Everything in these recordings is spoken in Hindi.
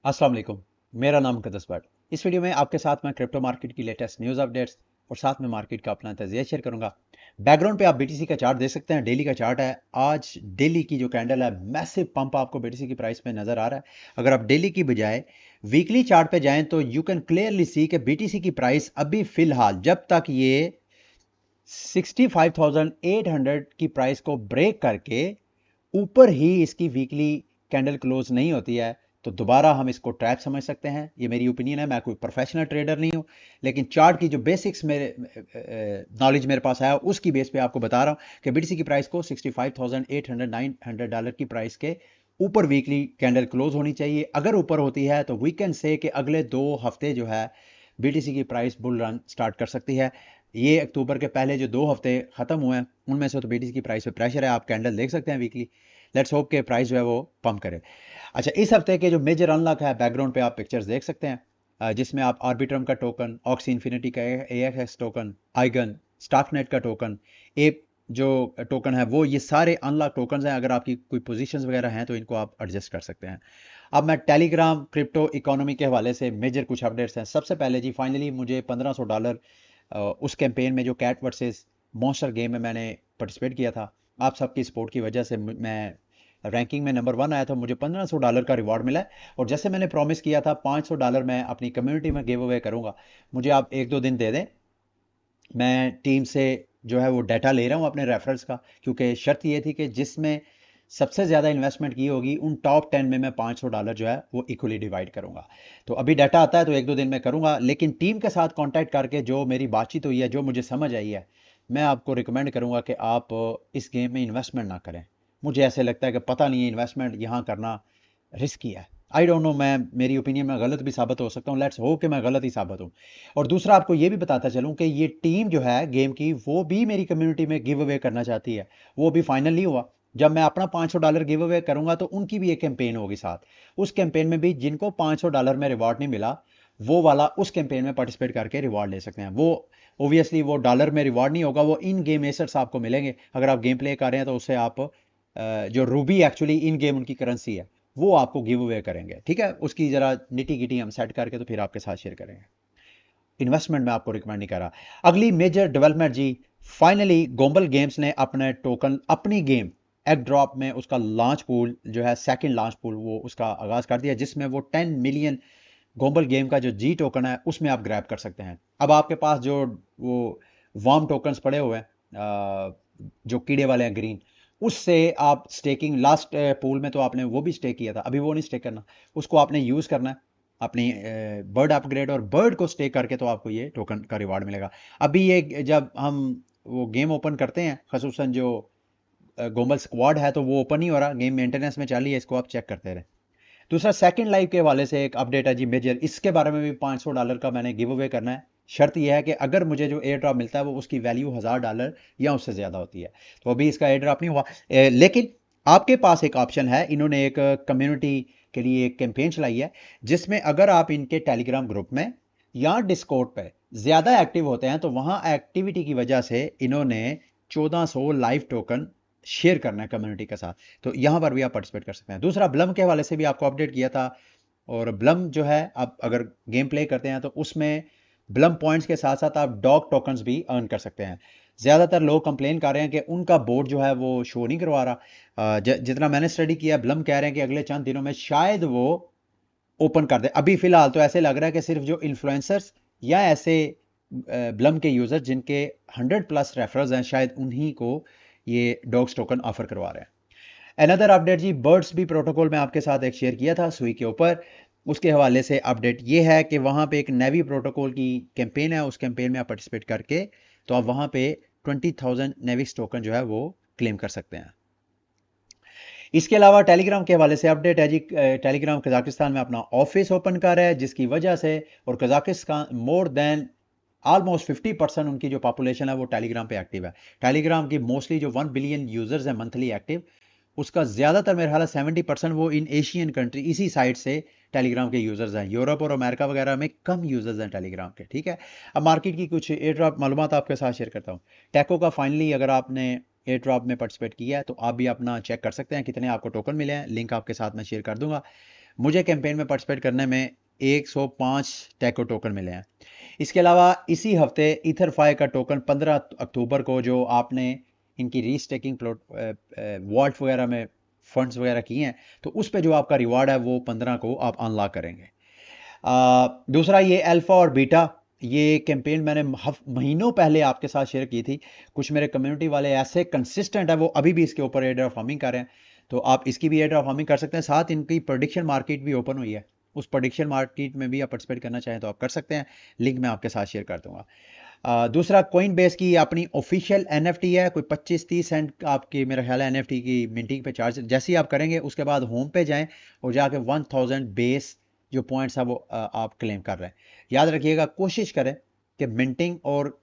अस्सलाम वालेकुम। मेरा नाम मुक़द्दस बट। इस वीडियो में आपके साथ मैं क्रिप्टो मार्केट की लेटेस्ट न्यूज़ अपडेट्स और साथ में मार्केट का अपना तजिया शेयर करूंगा। बैकग्राउंड पे आप बीटीसी का चार्ट देख सकते हैं, डेली का चार्ट है। आज डेली की जो कैंडल है, मैसिव पंप आपको बीटीसी की प्राइस में नजर आ रहा है। अगर आप डेली की बजाय वीकली चार्ट पे जाएं तो यू कैन क्लियरली सी कि बीटीसी की प्राइस अभी फिलहाल जब तक ये 65,800 की प्राइस को ब्रेक करके ऊपर ही इसकी वीकली कैंडल क्लोज नहीं होती है तो दोबारा हम इसको ट्रैप समझ सकते हैं। ये मेरी ओपिनियन है, मैं कोई प्रोफेशनल ट्रेडर नहीं हूं, लेकिन चार्ट की जो बेसिक्स मेरे नॉलेज मेरे पास आया उसकी बेस पे आपको बता रहा हूं कि बीटीसी की प्राइस को 65,800 $900 की प्राइस के ऊपर वीकली कैंडल क्लोज होनी चाहिए। अगर ऊपर होती है तो वी कैन से कि अगले 2 हफ्ते जो है बीटीसी की प्राइस बुल रन स्टार्ट कर सकती है। ये अक्टूबर के पहले जो 2 हफ्ते खत्म हुए हैं उनमें से तो बीटीसी की प्राइस पे प्रेशर है, आप कैंडल देख सकते हैं वीकली। लेट्स होप के प्राइस जो है वो पंप करे। अच्छा, इस हफ्ते के जो मेजर अनलॉक है, बैकग्राउंड पे आप पिक्चर्स देख सकते हैं, जिसमें आप आर्बिट्रम का टोकन, ऑक्सी इन्फिनिटी का एएक्स टोकन, आइगन, स्टार्कनेट का टोकन, एप जो टोकन है वो, ये सारे अनलॉक टोकन हैं। अगर आपकी कोई पोजीशंस वगैरह हैं तो इनको आप एडजस्ट कर सकते हैं। अब मैं टेलीग्राम क्रिप्टो इकोनॉमी के हवाले से मेजर कुछ अपडेट्स हैं। सबसे पहले जी, फाइनली मुझे $1500 उस कैंपेन में जो कैट वर्सेस मॉन्स्टर गेम में मैंने पार्टिसिपेट किया था, आप सबकी सपोर्ट की वजह से मैं रैंकिंग में नंबर 1 आया था। मुझे $1500 का रिवॉर्ड मिला है और जैसे मैंने प्रॉमिस किया था $500 मैं अपनी कम्युनिटी में गिव अवे करूंगा। मुझे आप 1-2 दिन दे दें, मैं टीम से जो है वो डाटा ले रहा हूँ अपने रेफरल्स का, क्योंकि शर्त ये थी कि जिसमें सबसे ज़्यादा इन्वेस्टमेंट की होगी उन टॉप 10 में मैं $500 जो है वो इक्वली डिवाइड करूंगा। तो अभी डाटा आता है तो 1-2 दिन में करूंगा, लेकिन टीम के साथ कांटेक्ट करके जो मेरी बातचीत हुई है, जो मुझे समझ आई है, मैं आपको रिकमेंड करूंगा कि आप इस गेम में इन्वेस्टमेंट ना करें। मुझे ऐसे लगता है कि पता नहीं है, इन्वेस्टमेंट यहाँ करना रिस्की है। आई डोंट नो, मैं मेरी ओपिनियन में गलत भी साबित हो सकता हूँ, लेट्स होप कि मैं गलत ही साबित हूँ। और दूसरा आपको ये भी बताता चलूँ कि ये टीम जो है गेम की, वो भी मेरी कम्युनिटी में गिव अवे करना चाहती है। वो भी फाइनल नहीं हुआ। जब मैं अपना $500 गिव अवे करूंगा तो उनकी भी एक कैंपेन होगी साथ। उस कैंपेन में भी जिनको $500 में रिवॉर्ड नहीं मिला, वो वाला उस कैंपेन में पार्टिसिपेट करके रिवॉर्ड ले सकते हैं। वो ओबियसली वो डॉलर में रिवॉर्ड नहीं होगा, वो इन गेम एसेट्स आपको मिलेंगे। अगर आप गेम प्ले कर रहे हैं तो उससे आप जो रूबी एक्चुअली इन गेम उनकी करेंसी है, वो आपको गिव अवे करेंगे। ठीक है, उसकी जरा निटी गिटी हम सेट करके तो फिर आपके साथ शेयर करेंगे। इन्वेस्टमेंट में आपको रिकमेंड नहीं कर रहा। अगली मेजर डेवलपमेंट जी, फाइनली गोम्बल गेम्स ने अपने टोकन, अपनी गेम एग ड्रॉप में उसका लॉन्च पूल जो है, सेकंड लॉन्च पूल, वो उसका आगाज कर दिया, जिसमें वो 10 मिलियन गोम्बल गेम का जो जी टोकन है उसमें आप ग्रैब कर सकते हैं। अब आपके पास जो वो वार्म टोकन्स पड़े हुए हैं, जो कीड़े वाले हैं ग्रीन, उससे आप स्टेकिंग, लास्ट पूल में तो आपने वो भी स्टेक किया था, अभी वो नहीं स्टेक करना, उसको आपने यूज करना है अपनी बर्ड अपग्रेड, और बर्ड को स्टेक करके तो आपको ये टोकन का रिवार्ड मिलेगा। अभी ये जब हम वो गेम ओपन करते हैं, खसूसन जो गोमल स्क्वाड है, तो वो ओपन नहीं हो रहा, गेम मेंटेनेंस में चल रही है, इसको आप चेक करते रहे। दूसरा, सेकंड लाइफ के हवाले से एक अपडेट है जी मेजर, इसके बारे में भी $500 का मैंने गिव अवे करना है। शर्त यह है कि अगर मुझे जो एयर ड्रॉप मिलता है वो उसकी वैल्यू $1000 या उससे ज़्यादा होती है। तो अभी इसका एयर ड्रॉप नहीं हुआ, लेकिन आपके पास एक ऑप्शन है। इन्होंने एक कम्युनिटी के लिए एक कैंपेन चलाई है, जिसमें अगर आप इनके टेलीग्राम ग्रुप में या डिस्कॉर्ड पे ज़्यादा एक्टिव होते हैं तो वहाँ एक्टिविटी की वजह से इन्होंने 1400 लाइव टोकन शेयर करना है कम्युनिटी के साथ। तो यहां पर भी आप पार्टिसिपेट कर सकते हैं। दूसरा, ब्लम के हवाले से भी आपको अपडेट किया था, और ब्लम जो है, आप अगर गेम प्ले करते हैं तो उसमें ब्लम पॉइंट्स के साथ साथ आप डॉग टोकन्स भी अर्न कर सकते हैं। ज़्यादातर लोग कंप्लेन कर रहे हैं कि उनका बोर्ड जो है वो शो नहीं करवा रहा। जितना मैंने स्टडी किया, ब्लम कह रहे हैं कि अगले चंद दिनों में शायद वो ओपन कर दे। अभी फिलहाल तो ऐसे लग रहा है कि सिर्फ जो इन्फ्लुएंसर्स या ऐसे ब्लम के यूजर जिनके 100+ रेफरल्स हैं, शायद उन्हीं को ये डॉग्स टोकन ऑफर करवा रहे हैं। अनदर अपडेट जी, बर्ड्स भी प्रोटोकॉल में आपके साथ एक शेयर किया था सुई के ऊपर, उसके हवाले से अपडेट ये है कि वहां पे एक नेवी प्रोटोकॉल की कैंपेन है। उस कैंपेन में आप पार्टिसिपेट करके तो आप वहां पे 20,000 नेविक्स टोकन जो है वो क्लेम कर सकते हैं। इसके अलावा टेलीग्राम के हवाले से अपडेट है जी, टेलीग्राम कजाकिस्तान में अपना ऑफिस ओपन कर रहा है, जिसकी वजह से, और कजाकिस्तान मोर देन ऑलमोस्ट 50% उनकी जो पॉपुलेशन है वो टेलीग्राम पे एक्टिव है। टेलीग्राम की मोस्टली जो 1 बिलियन यूजर्स हैं मंथली एक्टिव, उसका ज्यादातर मेरे ख्याल 70% वो इन एशियन कंट्री, इसी साइड से टेलीग्राम के यूजर्स हैं। यूरोप और अमेरिका वगैरह में कम यूजर्स हैं टेलीग्राम के। ठीक है, अब मार्केट की कुछ एयर ड्रॉप मालूमात आपके साथ शेयर करता हूँ। टैको का फाइनली, अगर आपने एयर ड्रॉप में पार्टिसिपेट किया है तो आप भी अपना चेक कर सकते हैं कितने आपको टोकन मिले हैं, लिंक आपके साथ मैं शेयर कर दूंगा। मुझे कैंपेन में पार्टिसिपेट करने में 105 टैको टोकन मिले हैं। इसके अलावा इसी हफ्ते ईथरफाई का टोकन 15 अक्टूबर को जो आपने इनकी रीस्टेकिंग प्लॉट वॉल्ट वगैरह में फंड्स वगैरह किए हैं, तो उस पे जो आपका रिवार्ड है वो 15 को आप अनलॉक करेंगे। दूसरा ये अल्फा और बीटा, ये कैंपेन मैंने महीनों पहले आपके साथ शेयर की थी। कुछ मेरे कम्युनिटी वाले ऐसे कंसिस्टेंट है, वो अभी भी इसके ऊपर एयर फार्मिंग कर रहे हैं, तो आप इसकी भी एयर फार्मिंग कर सकते हैं। साथ इनकी प्रोडिक्शन मार्केट भी ओपन हुई है, उस प्रोडिक्शन मार्केट में भी आप पार्टिसिपेट करना चाहें तो आप कर सकते हैं। लिंक मैं आपके साथ शेयर कर दूंगा। दूसरा कोइन बेस की अपनी ऑफिशियल एनएफटी है, कोई 25-30 सेंट आपकी मेरा ख्याल है एनएफटी की मिंटिंग पे चार्ज। जैसे ही आप करेंगे उसके बाद होम पे जाएं और जाके 1000 बेस जो पॉइंट्स है वो आप क्लेम कर रहे हैं। याद रखिएगा, कोशिश करें कि मिंटिंग और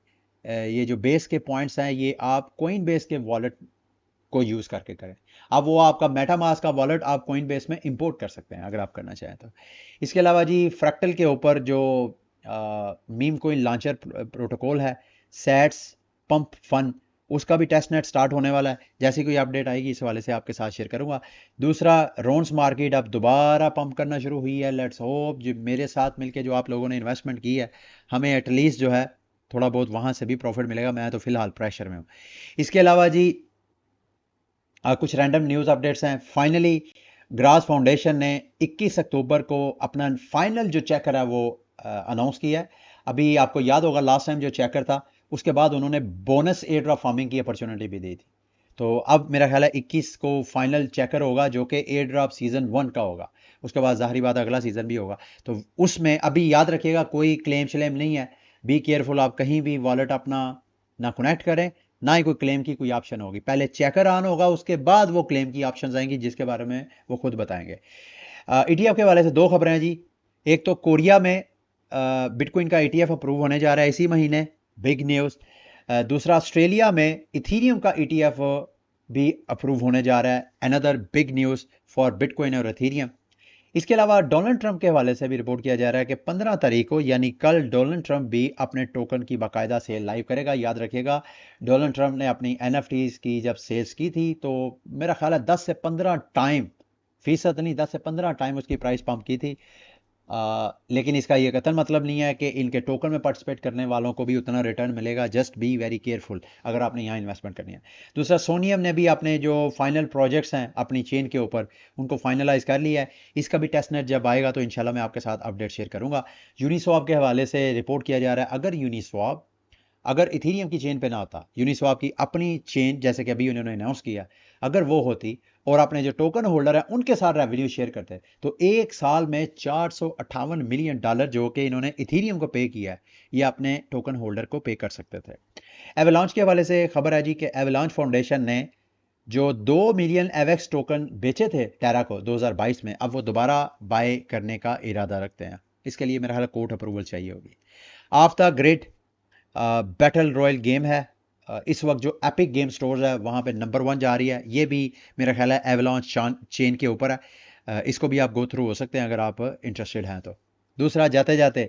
ये जो बेस के पॉइंट्स हैं ये आप कोइन बेस के वॉलेट को यूज करके करें। अब वो आपका मेटामास्क का वॉलेट आप कोइन बेस में इंपोर्ट कर सकते हैं अगर आप करना चाहें तो। इसके अलावा जी फ्रैक्टल के ऊपर जो मीम कोइन लॉन्चर प्रोटोकॉल है, सैट्स पंप फन, उसका भी टेस्ट नेट स्टार्ट होने वाला है। जैसी कोई अपडेट आएगी इस वाले से आपके साथ शेयर करूंगा। दूसरा रोन्स मार्केट अब दोबारा पंप करना शुरू हुई है। लेट्स होप जो मेरे साथ मिलके जो आप लोगों ने इन्वेस्टमेंट की है, हमें एटलीस्ट जो है थोड़ा बहुत वहां से भी प्रॉफिट मिलेगा। मैं तो फिलहाल प्रेशर में हूँ। इसके अलावा जी कुछ रैंडम न्यूज़ अपडेट्स हैं। फाइनली ग्रास फाउंडेशन ने 21 अक्टूबर को अपना फाइनल जो चेकर है वो अनाउंस किया है। अभी आपको याद होगा लास्ट टाइम जो चेकर था उसके बाद उन्होंने बोनस एयर ड्रॉप फार्मिंग की अपॉर्चुनिटी भी दी थी। तो अब मेरा ख्याल है 21 को फाइनल चेकर होगा जो कि एयर ड्रॉप सीजन 1 का होगा। उसके बाद जाहिर बात अगला सीजन भी होगा। तो उसमें अभी याद रखिएगा कोई क्लेम श्लेम नहीं है। बी केयरफुल, आप कहीं भी वॉलेट अपना ना कनेक्ट करें, ना ही कोई क्लेम की कोई ऑप्शन होगी। पहले चेकर ऑन होगा, उसके बाद वो क्लेम की ऑप्शन आएंगी जिसके बारे में वो खुद बताएंगे। ईटीएफ के वाले से दो खबरें हैं जी। एक तो कोरिया में बिटकॉइन का ईटीएफ अप्रूव होने जा रहा है इसी महीने, बिग न्यूज़। दूसरा ऑस्ट्रेलिया में इथीरियम का ईटीएफ भी अप्रूव होने जा रहा है, another big news for bitcoin और इथीरियम। इसके अलावा डोनाल्ड ट्रंप के हवाले से भी रिपोर्ट किया जा रहा है कि 15 तारीख को यानी कल डोनाल्ड ट्रंप भी अपने टोकन की बाकायदा सेल लाइव करेगा। याद रखिएगा, डोनाल्ड ट्रंप ने अपनी एनएफटीज की जब सेल्स की थी तो मेरा ख्याल है 10 से 15 टाइम, फीसद नहीं 10 से 15 टाइम उसकी प्राइस पंप की थी। लेकिन इसका ये कतई मतलब नहीं है कि इनके टोकन में पार्टिसिपेट करने वालों को भी उतना रिटर्न मिलेगा। जस्ट बी वेरी केयरफुल अगर आपने यहाँ इन्वेस्टमेंट करनी है। दूसरा, सोनियम ने भी अपने जो फाइनल प्रोजेक्ट्स हैं अपनी चेन के ऊपर उनको फाइनलाइज कर लिया है। इसका भी टेस्ट नेट जब आएगा तो इंशाल्लाह मैं आपके साथ अपडेट शेयर करूंगा। यूनिस्वैप के हवाले से रिपोर्ट किया जा रहा है, अगर यूनिस्वैप अगर इथीरियम की चेन पे ना होता, यूनिस्वैप की अपनी चेन जैसे कि अभी उन्होंने अनाउंस किया, अगर वो होती और अपने जो टोकन होल्डर है उनके साथ रेवेन्यू शेयर करते तो एक साल में $458 मिलियन जो कि इन्होंने इथीरियम को पे किया है ये अपने टोकन होल्डर को पे कर सकते थे। एवलांच के हवाले से खबर है जी कि एवलांच फाउंडेशन ने जो 2 मिलियन एवेक्स टोकन बेचे थे टेरा को 2022 में, अब वो दोबारा बाय करने का इरादा रखते हैं। इसके लिए मेरा ख्याल कोर्ट अप्रूवल चाहिए होगी। Of the grid battle royal game है, इस वक्त जो एपिक गेम स्टोर्स है वहाँ पे नंबर 1 जा रही है। ये भी मेरा ख्याल है एवलॉन्च चेन के ऊपर है। इसको भी आप गो थ्रू हो सकते हैं अगर आप इंटरेस्टेड हैं तो। दूसरा, जाते जाते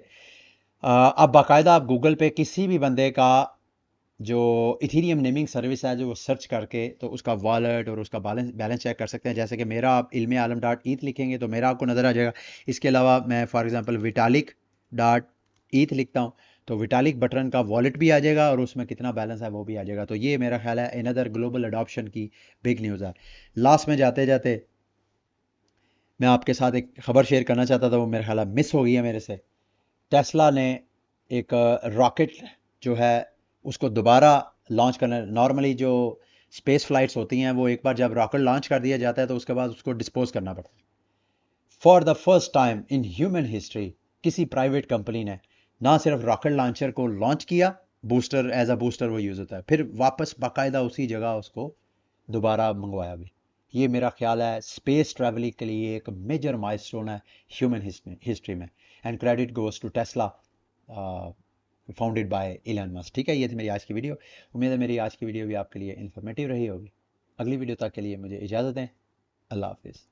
अब बाकायदा आप गूगल पे किसी भी बंदे का जो इथीरियम नेमिंग सर्विस है जो वो सर्च करके तो उसका वॉलेट और उसका बैलेंस बैलेंस चेक कर सकते हैं। जैसे कि मेरा आप इल्मे आलम डॉट ईथ लिखेंगे तो मेरा आपको नज़र आ जाएगा। इसके अलावा मैं फॉर एग्जांपल विटालिक डॉट ईथ लिखता हूँ तो विटालिक बटन का वॉलेट भी आ जाएगा और उसमें कितना बैलेंस है वो भी आ जाएगा। तो ये मेरा ख्याल है अनदर ग्लोबल अडॉप्शन की बिग न्यूज़ है। लास्ट में जाते जाते मैं आपके साथ एक खबर शेयर करना चाहता था, वो मेरा ख्याल है मिस हो गई है मेरे से। टेस्ला ने एक रॉकेट जो है उसको दोबारा लॉन्च करना। नॉर्मली जो स्पेस फ्लाइट्स होती हैं वो एक बार जब रॉकेट लॉन्च कर दिया जाता है तो उसके बाद उसको डिस्पोज करना पड़ता है। For the first time in human history किसी प्राइवेट कंपनी ने ना सिर्फ रॉकेट लॉन्चर को लॉन्च किया, बूस्टर एज अ बूस्टर वो यूज होता है, फिर वापस बाकायदा उसी जगह उसको दोबारा मंगवाया भी। ये मेरा ख्याल है स्पेस ट्रैवलिंग के लिए एक मेजर माइलस्टोन है ह्यूमन हिस्ट्री में। And credit goes to Tesla founded by Elon Musk. ठीक है, ये थी मेरी आज की वीडियो। उम्मीद है मेरी आज की वीडियो भी आपके लिए इन्फॉर्मेटिव रही होगी। अगली वीडियो तक के लिए मुझे इजाज़त दें। अल्लाह हाफिज़।